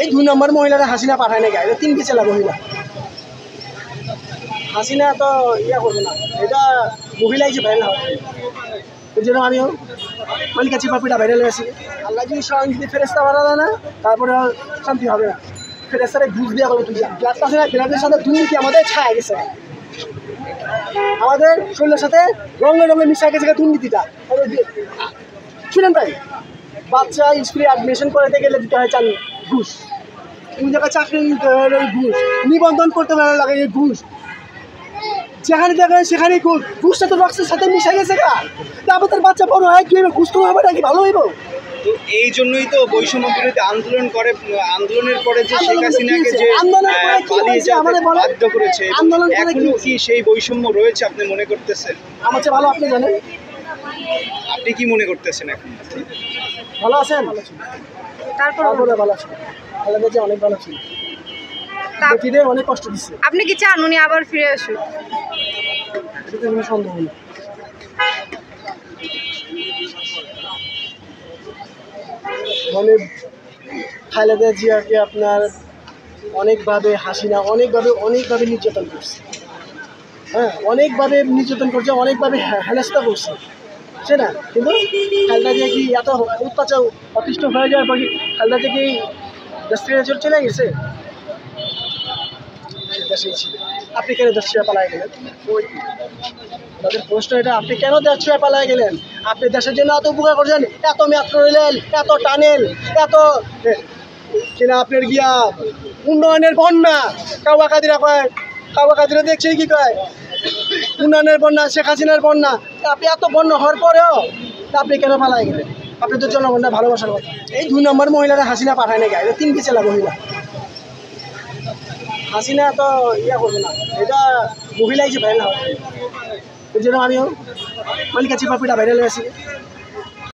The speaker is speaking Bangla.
এই 2 নম্বর মহিলারা হাসিনা পাঠায় না গায়ে 3 পিছেলা মহিলা হাসিনা তো ইয়া করবে না এটা মহিলাই যে ভাইরাল হবে এই জন্য আমিও মানে কাছে পাপিটা ভাইরাল হয়েছি আল্লাহ যদি সংস্কৃতি ফেরেস্তা বাড়াবে না তারপরে শান্তি হবে না ফেরেস্তারে ঘুষ দেওয়া করবে তুই ব্লাড আছে না ব্লাডের সাথে দুর্নীতি আমাদের ছায়া গেছে আমাদের শরীরের সাথে রঙে রঙে মিশা গেছে দুর্নীতিটা শুনেন তাই বাচ্চা স্কুলে অ্যাডমিশন করাতে গেলে দিতে হয় চান ঘুষ কোন জায়গায় চাকরি নিতে হলে ঘুষ নিবন্ধন করতে ভালো লাগে এই ঘুষ যেখানে দেখেন সেখানেই ঘুষ ঘুষটা তো রক্তের সাথে মিশে গেছে গা তারপর তার বাচ্চা বড় হয় কি হবে ঘুষ তো হবে নাকি ভালো হইব তো এই জন্যই তো বৈষম্য বিরোধী আন্দোলন করে আন্দোলনের পরে যে শেখ হাসিনাকে যে পালিয়ে যেতে বাধ্য করেছে এখনো কি সেই বৈষম্য রয়েছে আপনি মনে করতেছেন? আমার চেয়ে ভালো আপনি জানেন আপনি কি মনে করতেছেন এখন? ভালো আছেন তারপরে ভালো আছেন ভালো কাছে অনেক ভালো ছিল দেখি অনেক কষ্ট দিচ্ছে আপনি কি চান উনি আবার ফিরে আসুন? এটাতে কোনো সন্দেহ নেই মানে খালেদা জিয়াকে আপনার অনেকভাবে হাসিনা অনেকভাবে নির্যাতন করছে হ্যাঁ অনেকভাবে নির্যাতন করছে অনেকভাবে হেনস্থা করছে সে না কিন্তু খালেদা জিয়া কি এত অত্যাচার অতিষ্ঠ হয়ে যাওয়ার পর কি খালেদা জিয়া কি দেশ থেকে চলে গেছে দেশেই ছিল আপনি কেন দেশ ছেড়ে পালায় গেলেন তাদের প্রশ্ন এটা আপনি কেন দেশ ছেড়ে পালায় গেলেন আপনি দেশের জন্য এত উপকার করছেন এত মেট্রো রেল এত টানেল এত কিনা আপনার গিয়া উন্নয়নের বন্যা কাওয়া কাদিরা দেখছে কি কয় উন্নয়নের বন্যা শেখ হাসিনার বন্যা আপনি এত বন্যা হওয়ার পরেও আপনি কেন পালায় গেলেন আপনি তো জনগণটা ভালোবাসার কথা এই 2 নম্বর মহিলারা হাসিনা পাঠায় না গায়ে 3 পিছেলা মহিলা হাসিনা তো ইয়া করবে না এটা মহিলাই যে ভাইরাল হবে এই জন্য আমিও মানে কাছে পাপিটা ভাইরাল হয়েছি